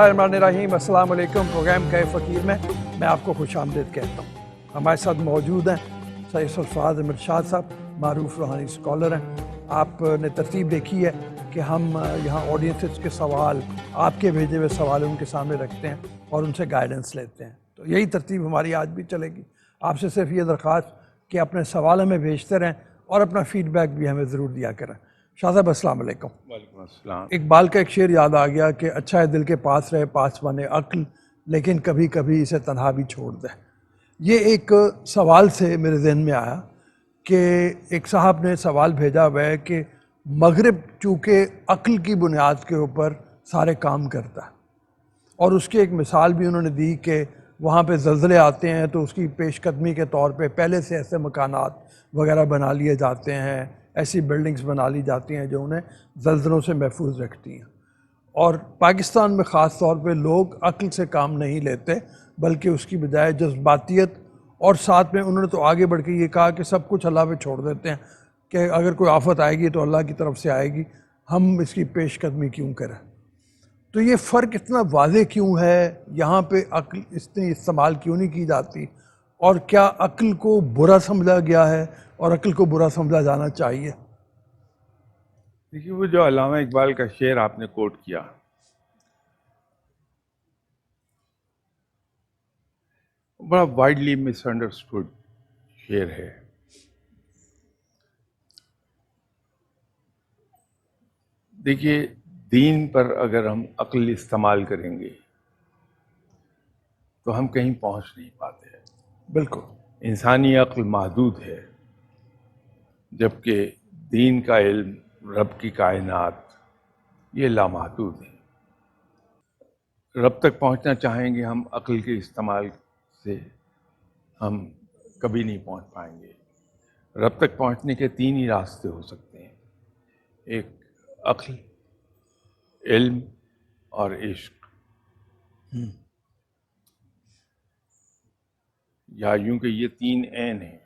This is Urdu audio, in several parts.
الرحمن الرحیم، السلام علیکم۔ پروگرام کیف فقیر میں آپ کو خوش آمدید کہتا ہوں۔ ہمارے ساتھ موجود ہیں سید سرفراز احمد شاہ صاحب، معروف روحانی اسکالر ہیں۔ آپ نے ترتیب دیکھی ہے کہ ہم یہاں آڈینسز کے سوال، آپ کے بھیجے ہوئے سوال ان کے سامنے رکھتے ہیں اور ان سے گائیڈنس لیتے ہیں، تو یہی ترتیب ہماری آج بھی چلے گی۔ آپ سے صرف یہ درخواست کہ اپنے سوال ہمیں بھیجتے رہیں اور اپنا فیڈ بیک بھی ہمیں ضرور دیا کریں۔ شاہ صاحب السلام علیکم۔ وعلیکم السلام۔ اقبال کا ایک شعر یاد آ گیا کہ اچھا ہے دل کے پاس رہے پاسبان عقل، لیکن کبھی کبھی اسے تنہا بھی چھوڑ دے۔ یہ ایک سوال سے میرے ذہن میں آیا کہ ایک صاحب نے سوال بھیجا ہوا ہے کہ مغرب چونکہ عقل کی بنیاد کے اوپر سارے کام کرتا ہے، اور اس کی ایک مثال بھی انہوں نے دی کہ وہاں پہ زلزلے آتے ہیں تو اس کی پیش قدمی کے طور پہ پہلے سے ایسے مکانات وغیرہ بنا لیے جاتے ہیں، ایسی بلڈنگز بنا لی جاتی ہیں جو انہیں زلزلوں سے محفوظ رکھتی ہیں۔ اور پاکستان میں خاص طور پہ لوگ عقل سے کام نہیں لیتے، بلکہ اس کی بجائے جذباتیت، اور ساتھ میں انہوں نے تو آگے بڑھ کے یہ کہا کہ سب کچھ اللہ پہ چھوڑ دیتے ہیں کہ اگر کوئی آفت آئے گی تو اللہ کی طرف سے آئے گی، ہم اس کی پیش قدمی کیوں کریں۔ تو یہ فرق اتنا واضح کیوں ہے؟ یہاں پہ عقل اتنی استعمال کیوں نہیں کی جاتی؟ اور کیا عقل کو برا سمجھا گیا ہے اور عقل کو برا سمجھا جانا چاہیے؟ دیکھیے، وہ جو علامہ اقبال کا شعر آپ نے کوٹ کیا، بڑا وائڈلی مس انڈرسٹوڈ شعر ہے۔ دیکھیے، دین پر اگر ہم عقل استعمال کریں گے تو ہم کہیں پہنچ نہیں پاتے ہیں۔ بالکل، انسانی عقل محدود ہے، جبکہ دین کا علم، رب کی کائنات، یہ لامحدود ہے۔ رب تک پہنچنا چاہیں گے ہم عقل کے استعمال سے، ہم کبھی نہیں پہنچ پائیں گے۔ رب تک پہنچنے کے تین ہی راستے ہو سکتے ہیں، ایک عقل، علم اور عشق، یا یوں کہ یہ تین عین ہیں۔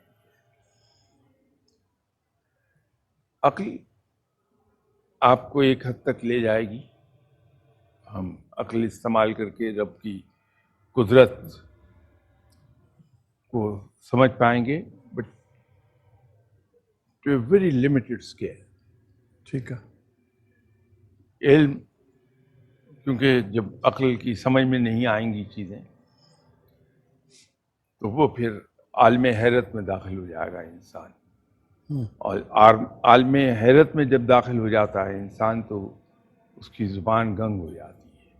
عقل آپ کو ایک حد تک لے جائے گی، ہم عقل استعمال کر کے رب کی قدرت کو سمجھ پائیں گے، but to a very limited scale. ٹھیک ہے۔ علم، کیونکہ جب عقل کی سمجھ میں نہیں آئیں گی چیزیں تو وہ پھر عالم حیرت میں داخل ہو جائے گا انسان، اور عالم حیرت میں جب داخل ہو جاتا ہے انسان تو اس کی زبان گنگ ہو جاتی ہے،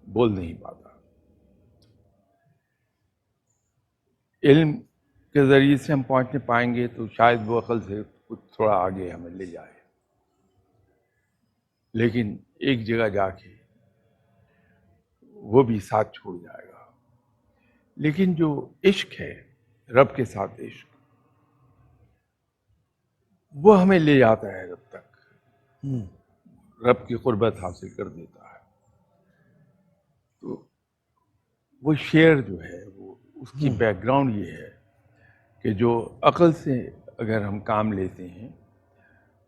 بول نہیں پاتا۔ علم کے ذریعے سے ہم پہنچنے پائیں گے تو شاید وہ عقل سے کچھ تھوڑا آگے ہمیں لے جائے، لیکن ایک جگہ جا کے وہ بھی ساتھ چھوڑ جائے گا۔ لیکن جو عشق ہے، رب کے ساتھ عشق، وہ ہمیں لے جاتا ہے رب تک، رب کی قربت حاصل کر دیتا ہے۔ تو وہ شعر جو ہے، وہ اس کی بیک گراؤنڈ یہ ہے کہ جو عقل سے اگر ہم کام لیتے ہیں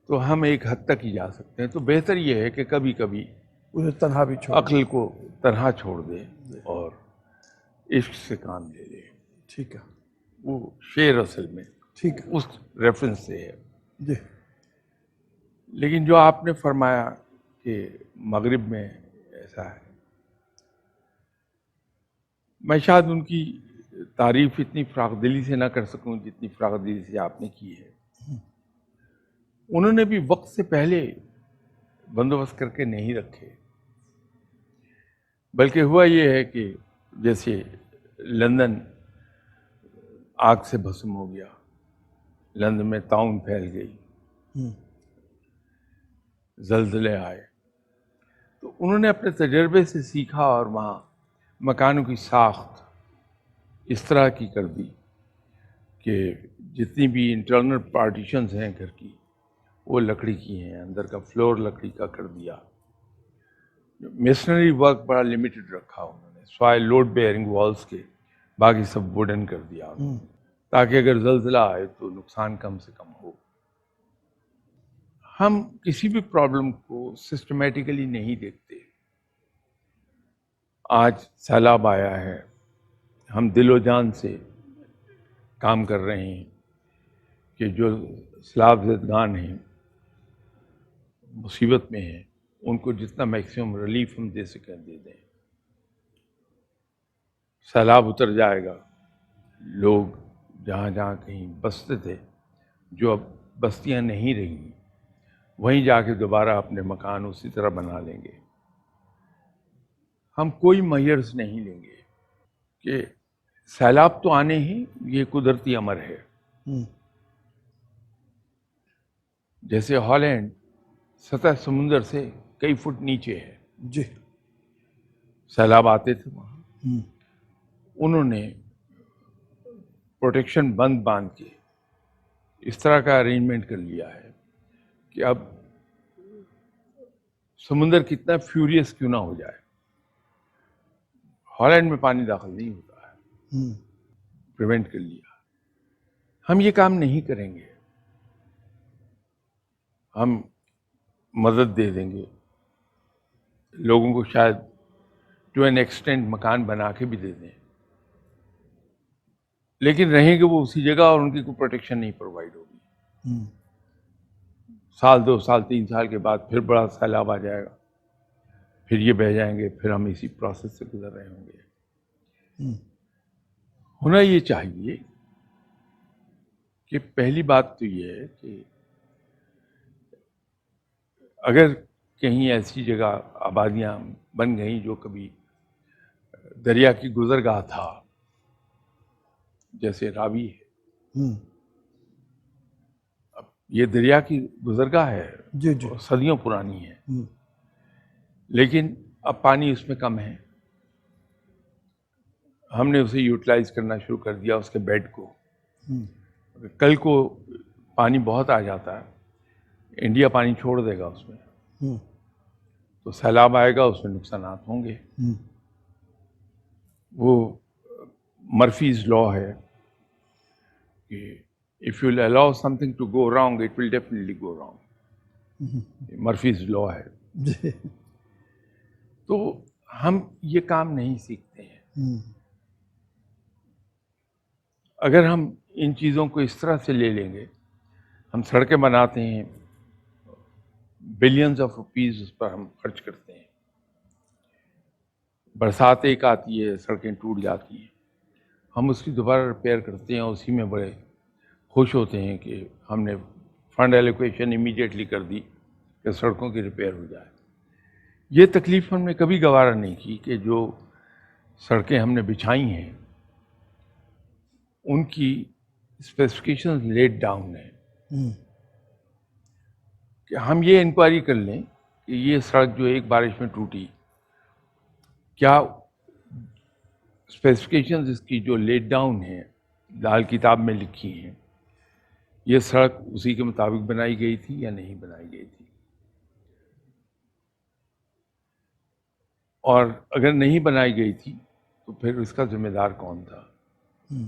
تو ہم ایک حد تک ہی جا سکتے ہیں، تو بہتر یہ ہے کہ کبھی کبھی اسے تنہا بھی چھوڑ۔ عقل کو تنہا چھوڑ دے اور عشق سے کام لے لے۔ ٹھیک ہے، وہ شعر اصل میں ٹھیک ہے اس ریفرنس سے ہے۔ جی۔ لیکن جو آپ نے فرمایا کہ مغرب میں ایسا ہے، میں شاید ان کی تعریف اتنی فراخ دلی سے نہ کر سکوں جتنی فراخ دلی سے آپ نے کی ہے۔ انہوں نے بھی وقت سے پہلے بندوبست کر کے نہیں رکھے، بلکہ ہوا یہ ہے کہ جیسے لندن آگ سے بھسم ہو گیا، لندن میں طاعون پھیل گئی، زلزلے آئے، تو انہوں نے اپنے تجربے سے سیکھا اور وہاں مکانوں کی ساخت اس طرح کی کر دی کہ جتنی بھی انٹرنل پارٹیشنز ہیں گھر کی، وہ لکڑی کی ہیں، اندر کا فلور لکڑی کا کر دیا۔ میسنری ورک بڑا لمیٹڈ رکھا انہوں نے، سوائے لوڈ بیئرنگ والز کے باقی سب ووڈن کر دیا انہوں نے، تاکہ اگر زلزلہ آئے تو نقصان کم سے کم ہو۔ ہم کسی بھی پرابلم کو سسٹمیٹیکلی نہیں دیکھتے، آج سیلاب آیا ہے، ہم دل و جان سے کام کر رہے ہیں کہ جو سیلاب زدگان ہیں، مصیبت میں ہیں، ان کو جتنا میکسیمم ریلیف ہم دے سکیں دے دیں. سیلاب اتر جائے گا، لوگ جہاں جہاں کہیں بستے تھے، جو اب بستیاں نہیں رہی، وہیں جا کے دوبارہ اپنے مکان اسی طرح بنا لیں گے. ہم کوئی میئرز نہیں لیں گے کہ سیلاب تو آنے ہی، یہ قدرتی امر ہے. جیسے ہالینڈ سطح سمندر سے کئی فٹ نیچے ہے، جی. سیلاب آتے تھے وہاں، انہوں نے پروٹیکشن بند باندھ کے اس طرح کا ارینجمنٹ کر لیا ہے کہ اب سمندر کتنا فیوریس کیوں نہ ہو جائے، ہالینڈ میں پانی داخل نہیں ہوتا ہے، پریونٹ کر لیا. ہم یہ کام نہیں کریں گے، ہم مدد دے دیں گے لوگوں کو، شاید ٹو این ایکسٹینٹ مکان بنا کے بھی دے دیں، لیکن رہیں گے وہ اسی جگہ اور ان کی کوئی پروٹیکشن نہیں پرووائڈ ہوگی. سال 2 سال 3 سال کے بعد پھر بڑا سیلاب آ جائے گا، پھر یہ بہہ جائیں گے، پھر ہم اسی پروسیس سے گزر رہے ہوں گے. ہونا یہ چاہیے کہ پہلی بات تو یہ ہے کہ اگر کہیں ایسی جگہ آبادیاں بن گئیں جو کبھی دریا کی گزرگاہ تھا، جیسے راوی ہے، اب یہ دریا کی گزرگاہ ہے، جی جی. اور صدیوں پرانی ہے، لیکن اب پانی اس میں کم ہے. ہم نے اسے یوٹیلائز کرنا شروع کر دیا، اس کے بیڈ کو. کل کو پانی بہت آ جاتا ہے، انڈیا پانی چھوڑ دے گا اس میں، تو سیلاب آئے گا، اس میں نقصانات ہوں گے. وہ مرفیز لا ہے کہ if you'll allow something to go wrong, it will definitely go wrong. مرفیز لا ہے. جی. تو ہم یہ کام نہیں سیکھتے ہیں. اگر ہم ان چیزوں کو اس طرح سے لے لیں گے، ہم سڑکیں بناتے ہیں، بلینز آف روپیز اس پر ہم خرچ کرتے ہیں، برسات ایک آتی ہے، سڑکیں ٹوٹ جاتی ہیں، ہم اس کی دوبارہ ریپیئر کرتے ہیں، اسی میں بڑے خوش ہوتے ہیں کہ ہم نے فنڈ ایلوکیشن امیڈیٹلی کر دی کہ سڑکوں کی ریپیئر ہو جائے. یہ تکلیف ہم نے کبھی گوارا نہیں کی کہ جو سڑکیں ہم نے بچھائی ہیں ان کی اسپیسیفکیشن لیٹ ڈاؤن ہیں، کہ ہم یہ انکوائری کر لیں کہ یہ سڑک جو ایک بارش میں ٹوٹی، کیا اسپیسیفکیشنز اس کی جو لیٹ ڈاؤن ہیں، لال کتاب میں لکھی ہیں، یہ سڑک اسی کے مطابق بنائی گئی تھی یا نہیں بنائی گئی تھی. اور اگر نہیں بنائی گئی تھی تو پھر اس کا ذمہ دار کون تھا،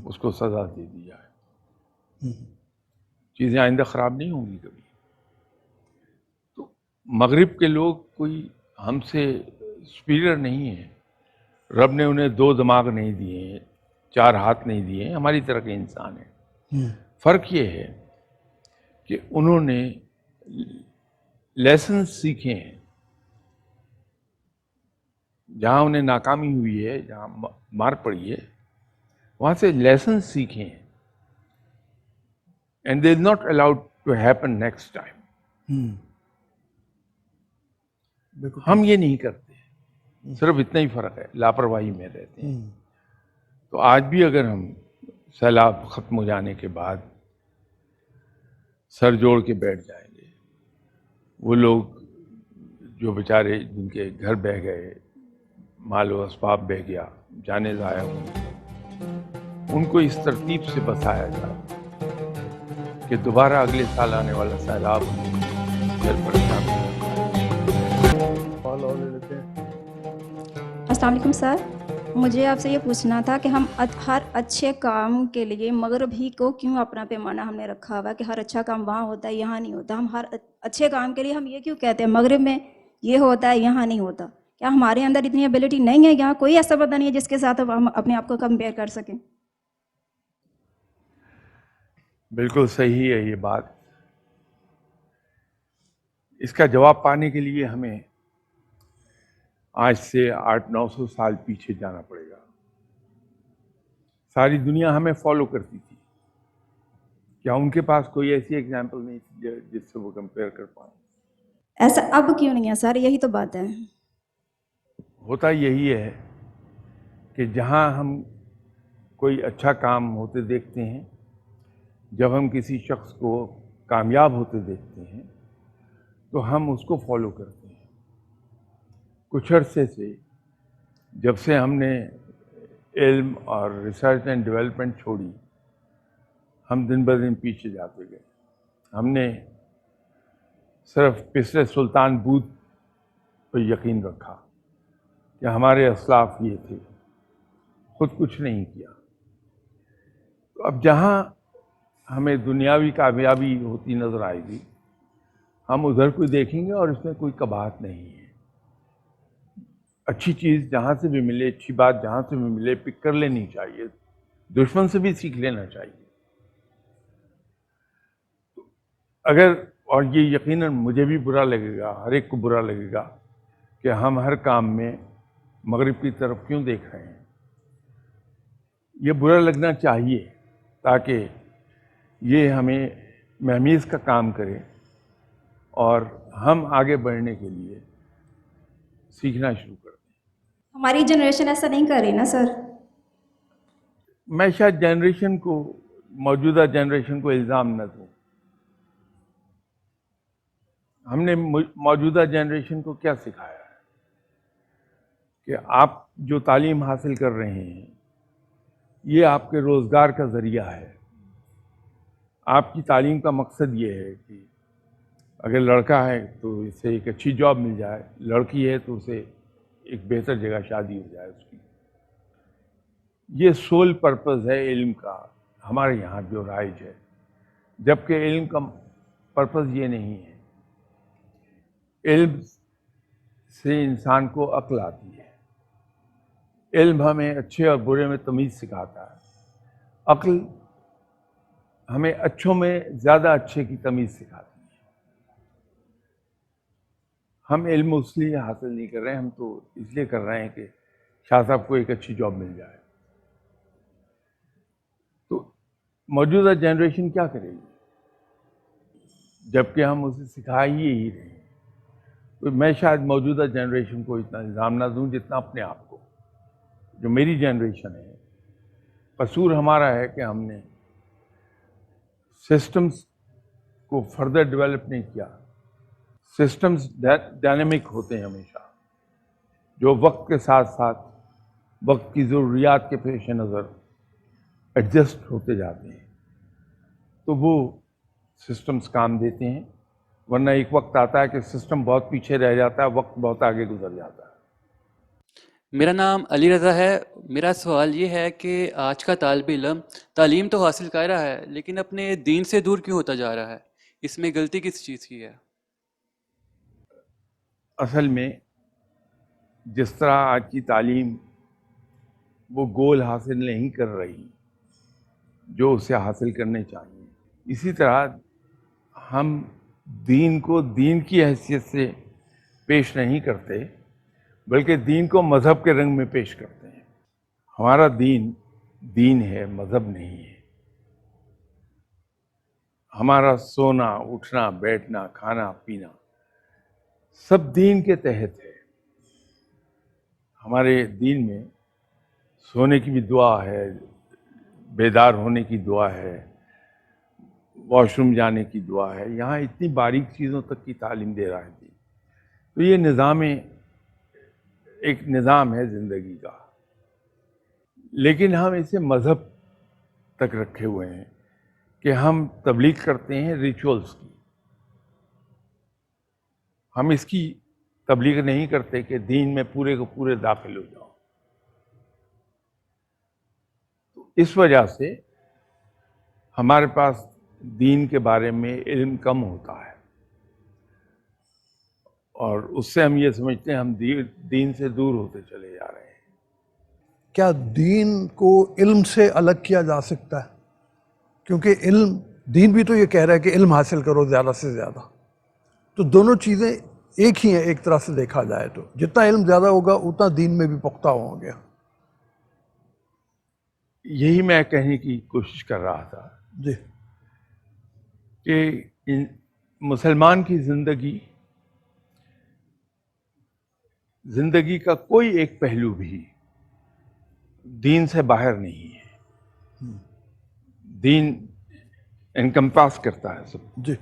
اس کو سزا دے دی جائے، چیزیں آئندہ خراب نہیں ہوں گی کبھی. تو مغرب کے لوگ کوئی ہم سے سپیریئر نہیں ہیں، رب نے انہیں 2 دماغ نہیں دیے ہیں، 4 ہاتھ نہیں دیے ہیں، ہماری طرح کے انسان ہیں. فرق یہ ہے کہ انہوں نے لیسنز سیکھے ہیں، جہاں انہیں ناکامی ہوئی ہے، جہاں مار پڑی ہے، وہاں سے لیسنز سیکھے ہیں، and they is not allowed to happen next time. ہم یہ نہیں کرتے، صرف اتنا ہی فرق ہے، لاپرواہی میں رہتے ہیں. تو آج بھی اگر ہم سیلاب ختم ہو جانے کے بعد سر جوڑ کے بیٹھ جائیں گے، وہ لوگ جو بیچارے جن کے گھر بہہ گئے، مال و اسباب بہہ گیا، جانیں ضائع ہوئی، ان کو اس ترتیب سے بسایا جائے کہ دوبارہ اگلے سال آنے والا سیلاب گھر پریشان ہو. السلام علیکم سر، مجھے آپ سے یہ پوچھنا تھا کہ ہم ہر اچھے کام کے لیے مغرب ہی کو کیوں اپنا پیمانہ ہم نے رکھا ہوا ہے کہ ہر اچھا کام وہاں ہوتا ہے یہاں نہیں ہوتا. ہم ہر اچھے کام کے لیے ہم یہ کیوں کہتے ہیں مغرب میں یہ ہوتا ہے یہاں نہیں ہوتا، کیا ہمارے اندر اتنی ایبلٹی نہیں ہے؟ یہاں کوئی ایسا بندہ نہیں ہے جس کے ساتھ ہم اپنے آپ کو کمپیئر کر سکیں؟ بالکل صحیح ہے یہ بات. اس کا جواب پانے کے لیے ہمیں آج سے 800-900 سال پیچھے جانا پڑے گا. ساری دنیا ہمیں فالو کرتی تھی. کیا ان کے پاس کوئی ایسی ایگزامپل نہیں تھی جس سے وہ کمپیئر کر پائیں؟ ایسا اب کیوں نہیں ہے سر؟ یہی تو بات ہے. ہوتا یہی ہے کہ جہاں ہم کوئی اچھا کام ہوتے دیکھتے ہیں، جب ہم کسی شخص کو کامیاب ہوتے دیکھتے ہیں تو ہم اس کو فالو کرتے ہیں. کچھ عرصے سے جب سے ہم نے علم اور ریسرچ اینڈ ڈیولپمنٹ چھوڑی، ہم دن بدن پیچھے جاتے گئے. ہم نے صرف پچھلے سلطان بود پہ یقین رکھا کہ ہمارے اسلاف یہ تھے، خود کچھ نہیں کیا. تو اب جہاں ہمیں دنیاوی کامیابی ہوتی نظر آئے گی، ہم ادھر کوئی دیکھیں گے اور اس میں کوئی قباحت نہیں ہے. اچھی چیز جہاں سے بھی ملے، اچھی بات جہاں سے بھی ملے، پک کر لینی چاہیے. دشمن سے بھی سیکھ لینا چاہیے. اگر، اور یہ یقیناً مجھے بھی برا لگے گا، ہر ایک کو برا لگے گا کہ ہم ہر کام میں مغرب کی طرف کیوں دیکھ رہے ہیں. یہ برا لگنا چاہیے تاکہ یہ ہمیں مہمیز کا کام کرے اور ہم آگے بڑھنے کے لیے سیکھنا شروع کر دیں. ہماری جنریشن ایسا نہیں کر رہی نا سر. میں شاید جنریشن کو، موجودہ جنریشن کو الزام نہ دوں. ہم نے موجودہ جنریشن کو کیا سکھایا ہے کہ آپ جو تعلیم حاصل کر رہے ہیں یہ آپ کے روزگار کا ذریعہ ہے. آپ کی تعلیم کا مقصد یہ ہے کہ اگر لڑکا ہے تو اسے ایک اچھی جاب مل جائے، لڑکی ہے تو اسے ایک بہتر جگہ شادی ہو جائے اس کی. یہ سول پرپز ہے علم کا ہمارے یہاں جو رائج ہے. جبکہ علم کا پرپز یہ نہیں ہے. علم سے انسان کو عقل آتی ہے. علم ہمیں اچھے اور برے میں تمیز سکھاتا ہے. عقل ہمیں اچھوں میں زیادہ اچھے کی تمیز سکھاتی ہے. ہم علم اس لیے حاصل نہیں کر رہے ہیں، ہم تو اس لیے کر رہے ہیں کہ شاہ صاحب کو ایک اچھی جاب مل جائے. تو موجودہ جنریشن کیا کرے گی جبکہ ہم اسے سکھا ہی رہے ہیں. تو میں شاید موجودہ جنریشن کو اتنا الزام نہ دوں جتنا اپنے آپ کو. جو میری جنریشن ہے، قصور ہمارا ہے کہ ہم نے سسٹمز کو فردر ڈیولپ نہیں کیا. سسٹمز ڈائنامک ہوتے ہیں ہمیشہ، جو وقت کے ساتھ ساتھ وقت کی ضروریات کے پیش نظر ایڈجسٹ ہوتے جاتے ہیں. تو وہ سسٹمز کام دیتے ہیں، ورنہ ایک وقت آتا ہے کہ سسٹم بہت پیچھے رہ جاتا ہے، وقت بہت آگے گزر جاتا ہے. میرا نام علی رضا ہے. میرا سوال یہ ہے کہ آج کا طالب علم تعلیم تو حاصل کر رہا ہے لیکن اپنے دین سے دور کیوں ہوتا جا رہا ہے؟ اس میں غلطی کس چیز کی ہے؟ اصل میں جس طرح آج کی تعلیم وہ گول حاصل نہیں کر رہی جو اسے حاصل کرنے چاہیے، اسی طرح ہم دین کو دین کی حیثیت سے پیش نہیں کرتے بلکہ دین کو مذہب کے رنگ میں پیش کرتے ہیں. ہمارا دین دین ہے، مذہب نہیں ہے. ہمارا سونا، اٹھنا، بیٹھنا، کھانا، پینا سب دین کے تحت ہے. ہمارے دین میں سونے کی بھی دعا ہے، بیدار ہونے کی دعا ہے، واش روم جانے کی دعا ہے. یہاں اتنی باریک چیزوں تک کی تعلیم دے رہا ہے. تو یہ ایک نظام ہے زندگی کا، لیکن ہم اسے مذہب تک رکھے ہوئے ہیں کہ ہم تبلیغ کرتے ہیں ریچولز کی. ہم اس کی تبلیغ نہیں کرتے کہ دین میں پورے کو پورے داخل ہو جاؤ. تو اس وجہ سے ہمارے پاس دین کے بارے میں علم کم ہوتا ہے. اور اس سے ہم یہ سمجھتے ہیں ہم دین سے دور ہوتے چلے جا رہے ہیں. کیا دین کو علم سے الگ کیا جا سکتا ہے؟ کیونکہ علم، دین بھی تو یہ کہہ رہا ہے کہ علم حاصل کرو زیادہ سے زیادہ، تو دونوں چیزیں ایک ہی ہیں ایک طرح سے دیکھا جائے تو. جتنا علم زیادہ ہوگا اتنا دین میں بھی پختہ ہوں گے. یہی میں کہنے کی کوشش کر رہا تھا جی کہ مسلمان کی زندگی کا کوئی ایک پہلو بھی دین سے باہر نہیں ہے. دین انکمپاس کرتا ہے سب. جی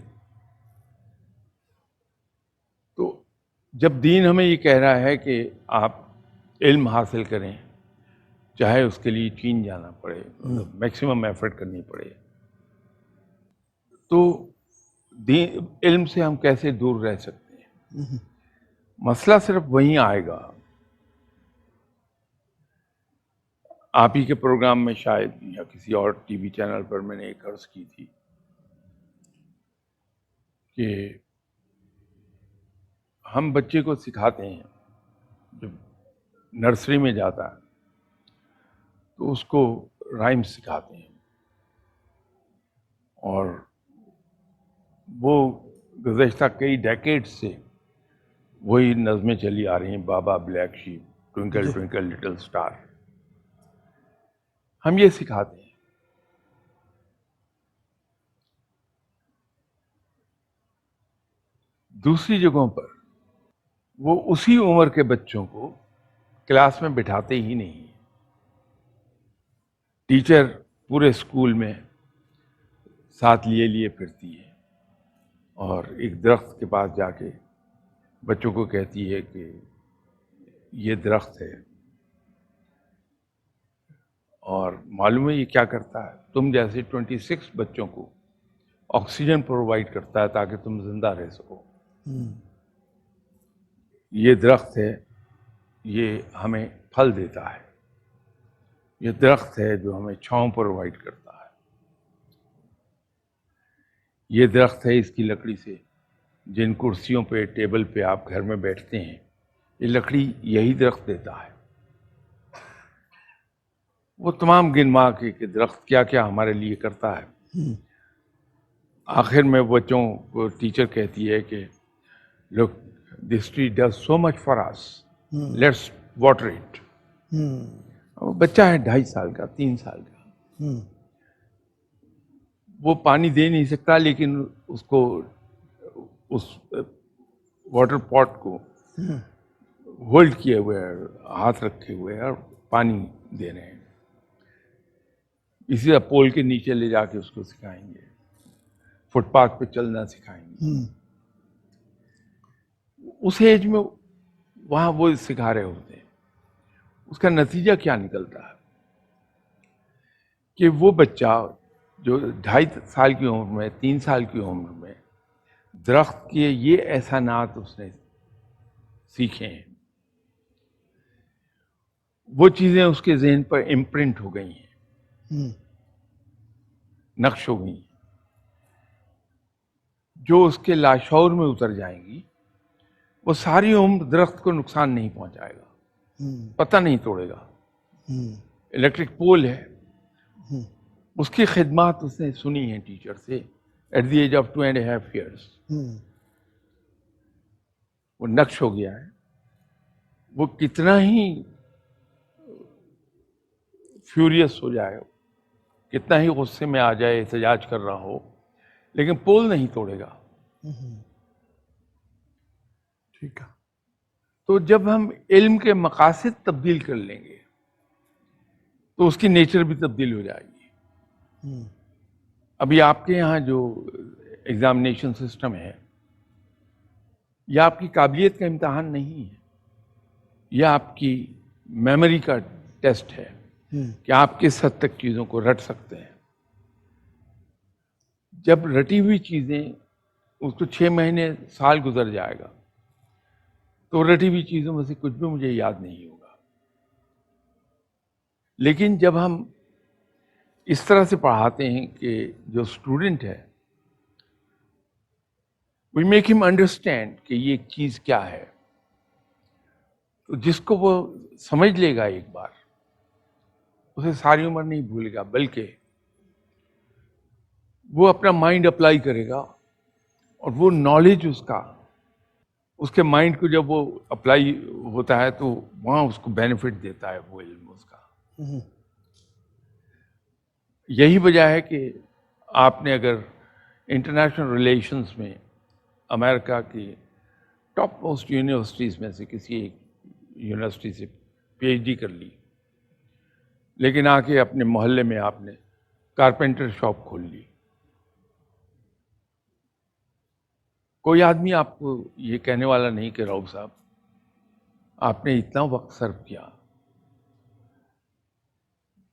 تو جب دین ہمیں یہ کہہ رہا ہے کہ آپ علم حاصل کریں، چاہے اس کے لیے چین جانا پڑے، میکسیمم ایفرٹ کرنی پڑے، تو علم سے ہم کیسے دور رہ سکتے ہیں؟ مسئلہ صرف وہیں آئے گا. آپ ہی کے پروگرام میں شاید یا کسی اور ٹی وی چینل پر میں نے ایک عرض کی تھی کہ ہم بچے کو سکھاتے ہیں، جب نرسری میں جاتا ہے تو اس کو رائم سکھاتے ہیں، اور وہ گزشتہ کئی ڈیکیڈ سے وہی نظمیں چلی آ رہی ہیں، بابا black shape, twinkle twinkle little star. ہم یہ سکھاتے ہیں. دوسری جگہوں پر وہ اسی عمر کے بچوں کو کلاس میں بٹھاتے ہی نہیں. ٹیچر پورے اسکول میں ساتھ لیے پھرتی ہے اور ایک درخت کے پاس جا کے بچوں کو کہتی ہے کہ یہ درخت ہے، اور معلوم ہے یہ کیا کرتا ہے؟ تم جیسے 26 بچوں کو آکسیجن پرووائڈ کرتا ہے تاکہ تم زندہ رہ سکو. یہ درخت ہے، یہ ہمیں پھل دیتا ہے. یہ درخت ہے جو ہمیں چھاؤں پرووائڈ کرتا ہے. یہ درخت ہے، اس کی لکڑی سے جن کرسیوں پہ ٹیبل پہ آپ گھر میں بیٹھتے ہیں، یہ لکڑی یہی درخت دیتا ہے. وہ تمام گنوا کے کہ درخت کیا کیا ہمارے لیے کرتا ہے. آخر میں بچوں کو ٹیچر کہتی ہے کہ look this tree does so much for us, let's water it. بچہ ہے 2.5 سال کا، 3 سال کا، وہ پانی دے نہیں سکتا، لیکن اس کو اس واٹر پاٹ کو ہولڈ کیے ہوئے ہاتھ رکھے ہوئے اور پانی دے رہے ہیں. اسی طرح پول کے نیچے لے جا کے اس کو سکھائیں گے، فٹ پاتھ پہ چلنا سکھائیں گے. اس ایج میں وہاں وہ سکھا رہے ہوتے ہیں. اس کا نتیجہ کیا نکلتا ہے کہ وہ بچہ جو 2.5 سال کی عمر میں، 3 سال کی عمر میں درخت کے یہ احسانات اس نے سیکھے ہیں، وہ چیزیں اس کے ذہن پر امپرنٹ ہو گئی ہیں، نقش ہو گئی ہیں، جو اس کے لاشعور میں اتر جائیں گی. وہ ساری عمر درخت کو نقصان نہیں پہنچائے گا، پتہ نہیں توڑے گا. الیکٹرک پول ہے، اس کی خدمات اس نے سنی ہیں ٹیچر سے at the age of 2.5 years. وہ نقش ہو گیا ہے. وہ کتنا ہی فیوریس ہو جائے، کتنا ہی غصے میں آ جائے، احتجاج کر رہا ہو، لیکن پول نہیں توڑے گا. ٹھیک ہے. تو جب ہم علم کے مقاصد تبدیل کر لیں گے تو اس کی نیچر بھی تبدیل ہو جائے گی. ابھی آپ کے یہاں جو ایگزامینیشن سسٹم ہے، یہ آپ کی قابلیت کا امتحان نہیں ہے، یہ آپ کی میموری کا ٹیسٹ ہے کہ آپ کس حد تک چیزوں کو رٹ سکتے ہیں. جب رٹی ہوئی چیزیں اس کو 6 مہینے سال گزر جائے گا تو رٹی ہوئی چیزوں میں سے کچھ بھی مجھے یاد نہیں ہوگا. لیکن جب ہم اس طرح سے پڑھاتے ہیں کہ جو اسٹوڈنٹ ہے we make him understand کہ یہ چیز کیا ہے. تو جس کو وہ سمجھ لے گا ایک بار, اسے ساری عمر نہیں بھولے گا, بلکہ وہ اپنا مائنڈ اپلائی کرے گا, اور وہ نالج اس کے مائنڈ کو جب وہ اپلائی ہوتا ہے تو وہاں اس کو بینیفٹ دیتا ہے وہ علم اس کا. یہی وجہ ہے کہ آپ نے اگر انٹرنیشنل ریلیشنز میں امریکہ کی ٹاپ موسٹ یونیورسٹیز میں سے کسی ایک یونیورسٹی سے پی ایچ ڈی کر لی, لیکن آ کے اپنے محلے میں آپ نے کارپینٹر شاپ کھول لی, کوئی آدمی آپ کو یہ کہنے والا نہیں کہ راؤ صاحب آپ نے اتنا وقت سرو کیا,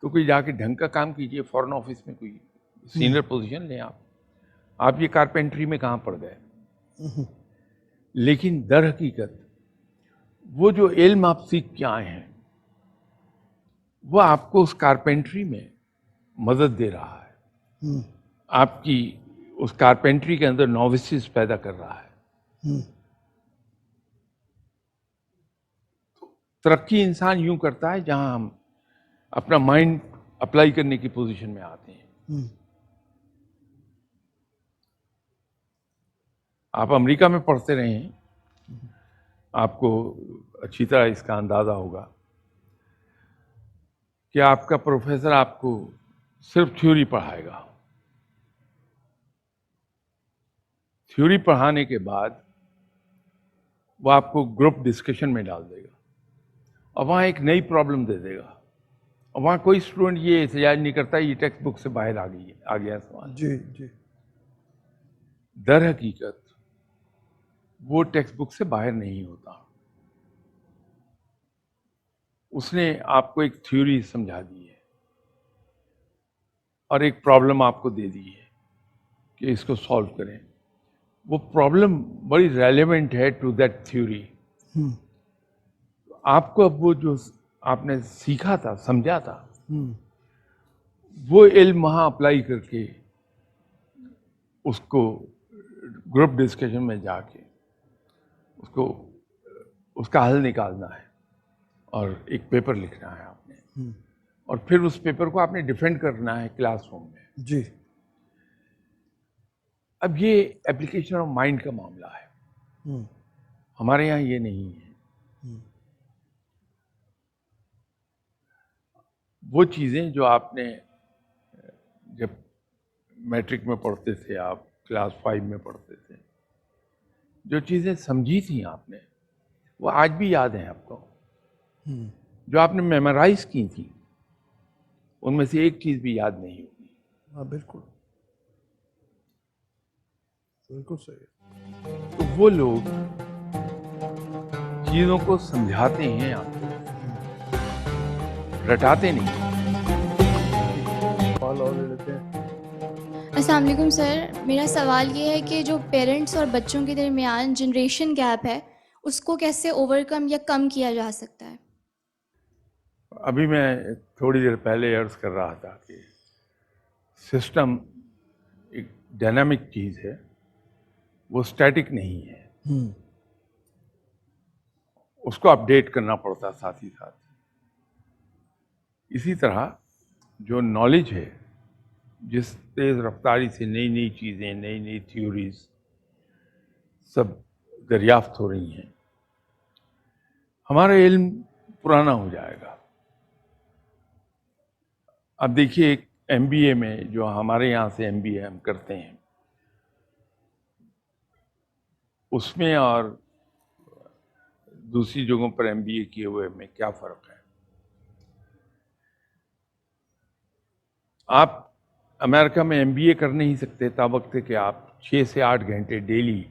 تو کوئی جا کے ڈھنگ کا کام کیجئے, فورن آفس میں کوئی سینئر پوزیشن لیں آپ یہ کارپینٹری میں کہاں پڑ گئے. لیکن در حقیقت وہ جو علم آپ سیکھ کے آئے ہیں وہ آپ کو اس کارپینٹری میں مدد دے رہا ہے, آپ کی اس کارپینٹری کے اندر نووسز پیدا کر رہا ہے. ترقی انسان یوں کرتا ہے جہاں ہم اپنا مائنڈ اپلائی کرنے کی پوزیشن میں آتے ہیں. آپ امریکہ میں پڑھتے رہے ہیں, آپ کو اچھی طرح اس کا اندازہ ہوگا کہ آپ کا پروفیسر آپ کو صرف تھیوری پڑھائے گا. تھیوری پڑھانے کے بعد وہ آپ کو گروپ ڈسکشن میں ڈال دے گا, اور وہاں ایک نئی پرابلم دے دے گا, اور وہاں کوئی اسٹوڈنٹ یہ احتجاج نہیں کرتا یہ ٹیکسٹ بک سے باہر آ گیا سوال. جی. در حقیقت وہ ٹیکسٹ بک سے باہر نہیں ہوتا, اس نے آپ کو ایک تھیوری سمجھا دی ہے اور ایک پرابلم آپ کو دے دی ہے کہ اس کو سالو کریں. وہ پرابلم بڑی ریلیونٹ ہے ٹو دیٹ تھیوری. آپ کو اب وہ جو آپ نے سیکھا تھا, سمجھا تھا, وہ علم وہاں اپلائی کر کے اس کو گروپ ڈسکشن میں جا کے اس کا حل نکالنا ہے اور ایک پیپر لکھنا ہے آپ نے, اور پھر اس پیپر کو آپ نے ڈیفینڈ کرنا ہے کلاس روم میں. جی. اب یہ اپلیکیشن آف مائنڈ کا معاملہ ہے, ہمارے یہاں یہ نہیں ہے. وہ چیزیں جو آپ نے جب میٹرک میں پڑھتے تھے, آپ کلاس 5 میں پڑھتے تھے, جو چیزیں سمجھی تھیں آپ نے, وہ آج بھی یاد ہیں آپ کو. جو آپ نے میمورائز کی تھیں ان میں سے ایک چیز بھی یاد نہیں ہوگی. ہاں بالکل صحیح. تو وہ لوگ چیزوں کو سمجھاتے ہیں آپ کو, رٹاتے نہیں. السلام علیکم سر, میرا سوال یہ ہے کہ جو پیرنٹس اور بچوں کے درمیان جنریشن گیپ ہے اس کو کیسے اوور کم یا کم کیا جا سکتا ہے؟ ابھی میں تھوڑی دیر پہلے عرض کر رہا تھا کہ سسٹم ایک ڈائنامک چیز ہے, وہ اسٹیٹک نہیں ہے, اس کو اپڈیٹ کرنا پڑتا ساتھ ہی ساتھ. اسی طرح جو نالج ہے, جس تیز رفتاری سے نئی نئی چیزیں, نئی نئی تھیوریز سب دریافت ہو رہی ہیں, ہمارا علم پرانا ہو جائے گا. اب دیکھیے ایک ایم بی اے میں, جو ہمارے یہاں سے ایم بی اے ہم کرتے ہیں, اس میں اور دوسری جگہوں پر ایم بی اے کیے ہوئے میں کیا فرق ہے؟ آپ امریکہ میں ایم بی اے کر نہیں سکتے تابوقت کہ آپ 6 سے 8 گھنٹے ڈیلی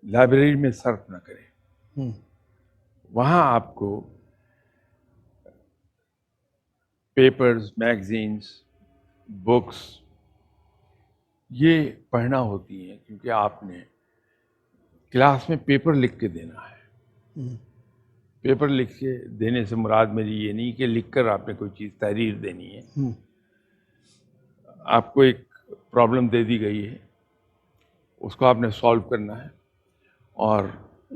لائبریری میں صرف نہ کریں. وہاں آپ کو پیپرز, میگزینز, بکس یہ پڑھنا ہوتی ہیں, کیونکہ آپ نے کلاس میں پیپر لکھ کے دینا ہے. پیپر لکھ کے دینے سے مراد میری یہ نہیں کہ لکھ کر آپ نے کوئی چیز تحریر دینی ہے. آپ کو ایک پرابلم دے دی گئی ہے, اس کو آپ نے سالو کرنا ہے اور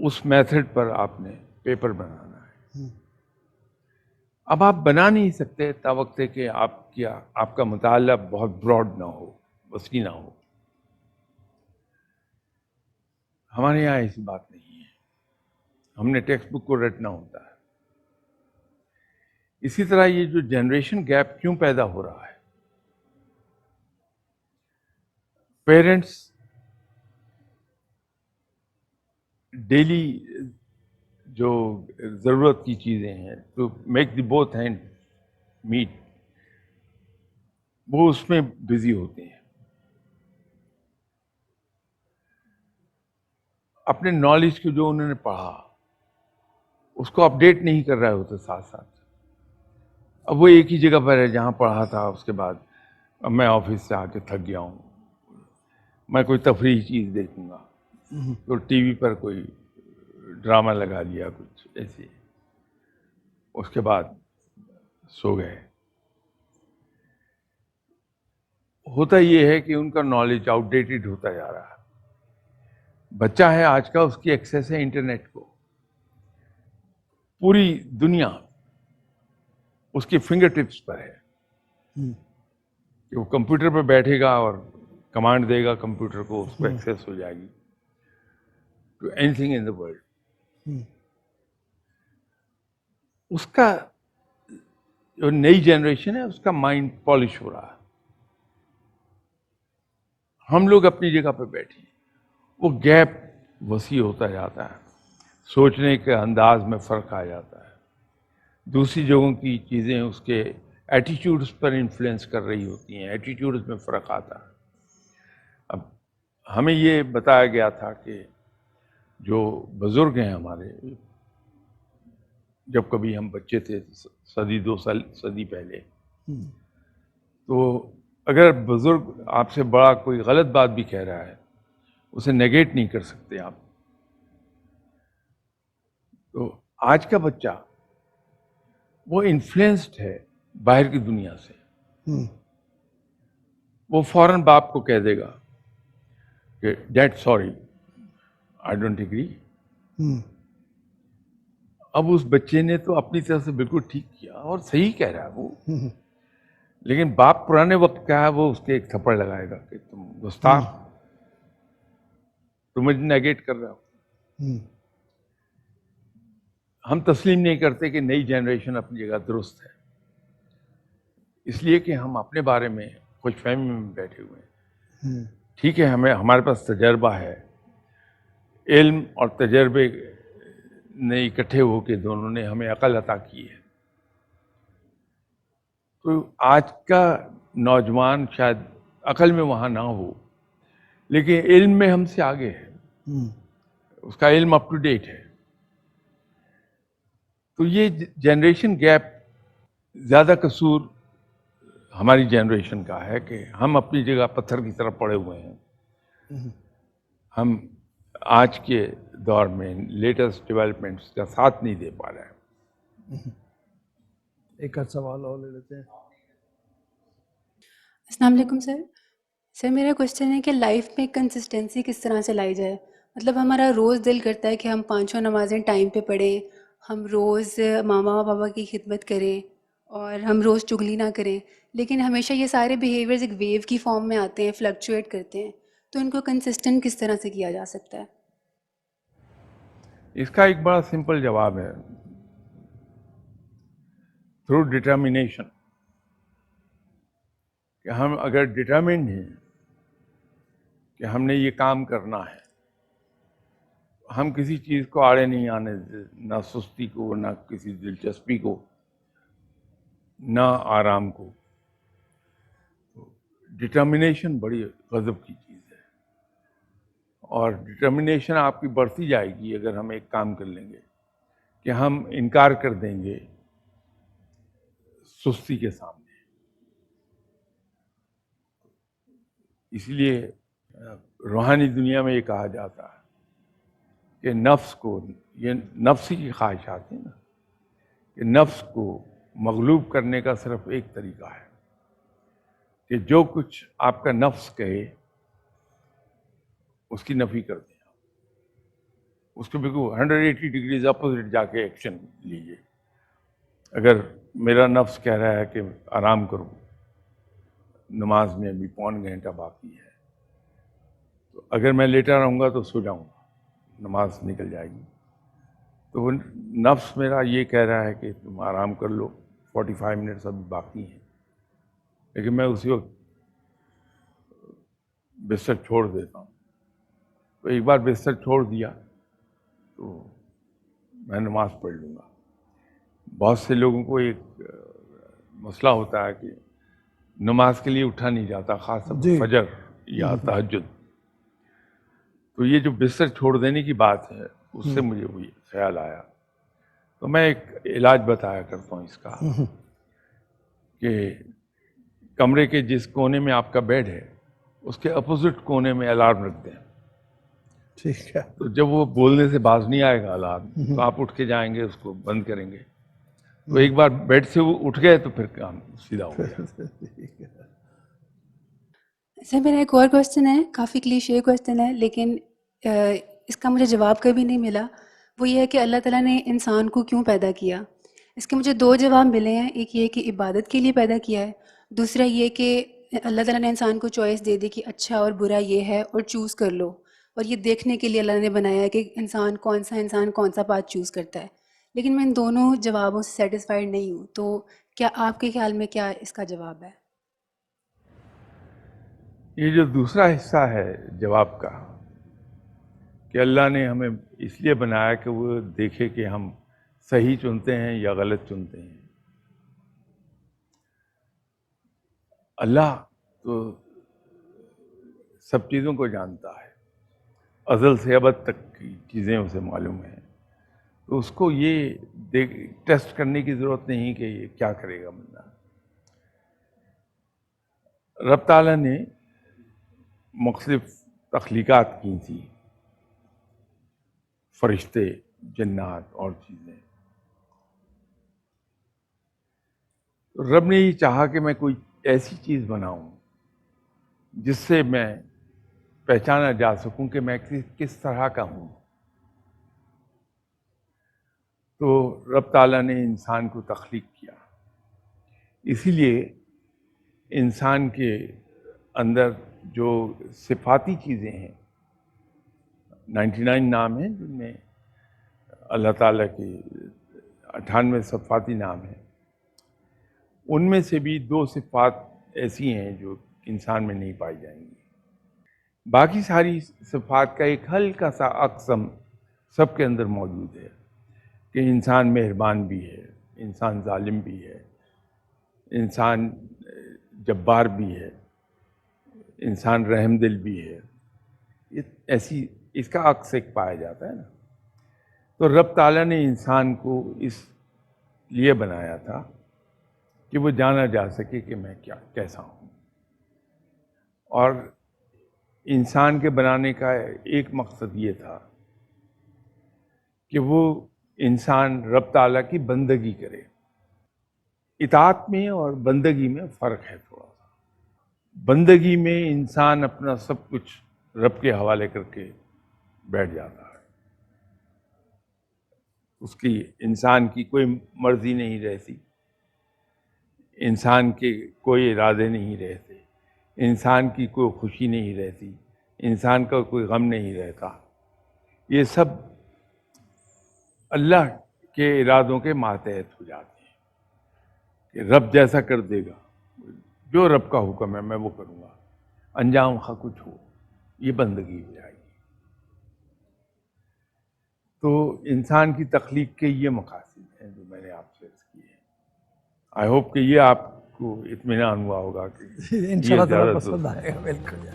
اس میتھڈ پر آپ نے پیپر بنانا ہے. اب آپ بنا نہیں سکتے تا وقت ہے کہ آپ کا مطالعہ بہت براڈ نہ ہو، وسیع نہ ہو. ہمارے یہاں ایسی بات نہیں ہے، ہم نے ٹیکسٹ بک کو رٹنا ہوتا ہے. اسی طرح یہ جو جنریشن گیپ کیوں پیدا ہو رہا ہے، پیرنٹس ڈیلی جو ضرورت کی چیزیں ہیں to make the both hand meet, وہ اس میں بزی ہوتے ہیں. اپنے نالج کو جو انہوں نے پڑھا اس کو اپڈیٹ نہیں کر رہے ہوتے ساتھ ساتھ. اب وہ ایک ہی جگہ پر ہے جہاں پڑھا تھا، اس کے بعد اب میں آفس سے آ کے تھک گیا ہوں، میں کوئی تفریحی چیز دیکھوں گا، تو ٹی وی پر کوئی ڈرامہ لگا لیا کچھ ایسے، اس کے بعد سو گئے. ہوتا یہ ہے کہ ان کا نالج آؤٹ ڈیٹڈ ہوتا جا رہا ہے. بچہ ہے آج کا، اس کی ایکسیس ہے انٹرنیٹ کو، پوری دنیا اس کی فنگر ٹپس پر ہے کہ وہ کمپیوٹر پہ بیٹھے گا اور کمانڈ دے گا کمپیوٹر کو، اس کو ایکسیس ہو جائے گی to anything in the world. اس کا جو نئی جنریشن ہے اس کا مائنڈ پالش ہو رہا ہے. ہم لوگ اپنی جگہ پہ بیٹھے، وہ گیپ وسیع ہوتا جاتا ہے، سوچنے کے انداز میں فرق آ جاتا ہے، دوسری جگہوں کی چیزیں اس کے ایٹیٹیوڈز پر انفلوئنس کر رہی ہوتی ہیں، ایٹیٹیوڈز میں فرق آتا ہے. اب ہمیں یہ بتایا گیا تھا کہ جو بزرگ ہیں ہمارے، جب کبھی ہم بچے تھے 100-200 پہلے، تو اگر بزرگ آپ سے بڑا کوئی غلط بات بھی کہہ رہا ہے اسے نیگیٹ نہیں کر سکتے آپ. تو آج کا بچہ وہ انفلوئنسڈ ہے باہر کی دنیا سے، وہ فوراً باپ کو کہہ دے گا کہ dad sorry, I don't agree. اب اس بچے نے تو اپنی طرف سے بالکل ٹھیک کیا اور صحیح کہہ رہا ہے وہ، لیکن باپ پرانے وقت کا ہے، وہ اس کے ایک تھپڑ لگائے گا کہ تم گستاخ، تم مجھے نیگیٹ کر رہے ہو. ہم تسلیم نہیں کرتے کہ نئی جنریشن اپنی جگہ درست ہے، اس لیے کہ ہم اپنے بارے میں خوش فہمی میں بیٹھے ہوئے ہیں. ٹھیک ہے، ہمارے پاس تجربہ ہے، علم اور تجربے نے اکٹھے ہو کے دونوں نے ہمیں عقل عطا کی ہے. تو آج کا نوجوان شاید عقل میں وہاں نہ ہو، لیکن علم میں ہم سے آگے ہے، اس کا علم اپ ٹو ڈیٹ ہے. تو یہ جنریشن گیپ زیادہ قصور ہماری جنریشن کا ہے کہ ہم اپنی جگہ پتھر کی طرف پڑے ہوئے ہیں. ہم آج کے دور میں لیٹسٹ ڈیولپمنٹس کا ساتھ نہیں دے پا رہے ہیں. ایک آدھ سوال اور لے لیتے ہیں. السلام علیکم سر. سر میرا کوشچن ہے کہ لائف میں کنسسٹنسی کس طرح سے لائی جائے. مطلب ہمارا روز دل کرتا ہے کہ ہم 5 نمازیں ٹائم پہ پڑھیں، ہم روز ماما پاپا کی خدمت کریں اور ہم روز چغلی نہ کریں، لیکن ہمیشہ یہ سارے بیہیویئرز ایک ویو کی فارم میں آتے ہیں، فلکچویٹ کرتے ہیں. تو ان کو کنسسٹنٹ کس طرح سے کیا جا سکتا ہے؟ اس کا ایک بڑا سمپل جواب ہے، تھرو ڈٹرمینیشن. کہ ہم اگر ڈٹرمنڈ ہیں کہ ہم نے یہ کام کرنا ہے، ہم کسی چیز کو آڑے نہیں آنے دیں، نہ سستی کو، نہ کسی دلچسپی کو، نہ آرام کو. ڈٹرمینیشن بڑی غضب کی چیز ہے، اور ڈٹرمینیشن آپ کی بڑھتی جائے گی اگر ہم ایک کام کر لیں گے کہ ہم انکار کر دیں گے سستی کے سامنے. اس لیے روحانی دنیا میں یہ کہا جاتا ہے کہ نفس کو، یہ نفس کی خواہشات ہیں نا، کہ نفس کو مغلوب کرنے کا صرف ایک طریقہ ہے کہ جو کچھ آپ کا نفس کہے اس کی نفی کر دیں, اس کو بالکل 180 ڈگریز اپوزٹ جا کے ایکشن لیجیے. اگر میرا نفس کہہ رہا ہے کہ آرام کرو, نماز میں ابھی 1.25 گھنٹہ باقی ہے, تو اگر میں لیٹا رہوں گا تو سو جاؤں گا, نماز نکل جائے گی. تو وہ نفس میرا یہ کہہ رہا ہے کہ تم آرام کر لو, 45 منٹس ابھی باقی ہیں, لیکن میں اسی وقت بستر چھوڑ دیتا ہوں. تو ایک بار بستر چھوڑ دیا تو میں نماز پڑھ لوں گا. بہت سے لوگوں کو ایک مسئلہ ہوتا ہے کہ نماز کے لیے اٹھا نہیں جاتا, خاص طور پر فجر یا تہجد. تو یہ جو بستر چھوڑ دینے کی بات ہے, اس سے مجھے وہ خیال آیا. تو میں ایک علاج بتایا کرتا ہوں اس کا, کہ کمرے کے جس کونے میں آپ کا بیڈ ہے اس کے اپوزٹ کونے میں الارم رکھ دیں. ٹھیک ہے. تو جب وہ بولنے سے باز نہیں آئے گا الارم, تو آپ اٹھ کے جائیں گے, اس کو بند کریں گے. تو ایک بار بیڈ سے وہ اٹھ گئے تو پھر کام سیدھا ہو گیا. سر میرا ایک اور کوشچن ہے, کافی کلیشے کوشچن ہے, لیکن اس کا مجھے جواب کبھی نہیں ملا. وہ یہ ہے کہ اللہ تعالیٰ نے انسان کو کیوں پیدا کیا. اس کے مجھے 2 جواب ملے ہیں. ایک یہ کہ عبادت کے لیے پیدا کیا ہے, دوسرا یہ کہ اللہ تعالیٰ نے انسان کو چوائس دے دی کہ اچھا اور برا یہ ہے اور چوز کر لو, اور یہ دیکھنے کے لیے اللہ نے بنایا ہے کہ انسان کون سا پاتھ چوز کرتا ہے. لیکن میں ان دونوں جوابوں سے سیٹسفائیڈ نہیں ہوں. تو کیا آپ کے خیال میں کیا اس کا جواب ہے؟ یہ جو دوسرا حصہ ہے جواب کا, کہ اللہ نے ہمیں اس لیے بنایا کہ وہ دیکھے کہ ہم صحیح چنتے ہیں یا غلط چنتے ہیں. اللہ تو سب چیزوں کو جانتا ہے, ازل سے ابد تک کی چیزیں اسے معلوم ہیں. تو اس کو یہ ٹیسٹ کرنے کی ضرورت نہیں کہ یہ کیا کرے گا بندہ. رب تعالیٰ نے مختلف تخلیقات کی تھی, فرشتے, جنات اور چیزیں. رب نے یہ چاہا کہ میں کوئی ایسی چیز بناؤں جس سے میں پہچانا جا سکوں کہ میں کس طرح کا ہوں. تو رب تعالیٰ نے انسان کو تخلیق کیا. اسی لیے انسان کے اندر جو صفاتی چیزیں ہیں, 99 نام ہیں جن میں اللہ تعالیٰ کے 98 صفاتی نام ہیں. ان میں سے بھی 2 صفات ایسی ہیں جو انسان میں نہیں پائی جائیں گی. باقی ساری صفات کا ایک ہلکا سا اقسم سب کے اندر موجود ہے, کہ انسان مہربان بھی ہے, انسان ظالم بھی ہے, انسان جبار بھی ہے, انسان رحم دل بھی ہے. ایسی اس کا عکس ایک پایا جاتا ہے نا. تو رب تعالیٰ نے انسان کو اس لیے بنایا تھا کہ وہ جانا جا سکے کہ میں کیسا ہوں. اور انسان کے بنانے کا ایک مقصد یہ تھا کہ وہ انسان رب تعالیٰ کی بندگی کرے. اطاعت میں اور بندگی میں فرق ہے تھوڑا سا. بندگی میں انسان اپنا سب کچھ رب کے حوالے کر کے بیٹھ جاتا ہے, اس کی انسان کی کوئی مرضی نہیں رہتی, انسان کے کوئی ارادے نہیں رہتے, انسان کی کوئی خوشی نہیں رہتی, انسان کا کوئی غم نہیں رہتا. یہ سب اللہ کے ارادوں کے ماتحت ہو جاتے ہیں کہ رب جیسا کر دے گا, جو رب کا حکم ہے میں وہ کروں گا, انجام خواہ کچھ ہو. یہ بندگی ہو جائے گی. تو انسان کی تخلیق کے یہ مقاصد ہیں جو میں نے آپ سے عرض کیے ہیں. آئی ہوپ کہ یہ آپ کو اطمینان ہوا ہوگا کہ انشاءاللہ تعالیٰ پسند آئے گا. بالکل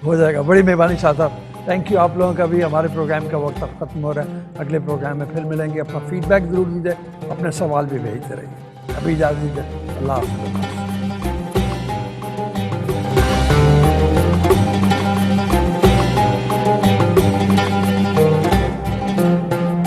ہو جائے گا. بڑی مہربانی شاہ صاحب, تھینک یو. آپ لوگوں کا بھی ہمارے پروگرام کا وقت اب ختم ہو رہا ہے. اگلے پروگرام میں پھر ملیں گے. اپنا فیڈ بیک ضرور دیجیے, اپنے سوال بھی بھیجتے رہیے. ابھی اجازت دیجیے. اللہ حافظ.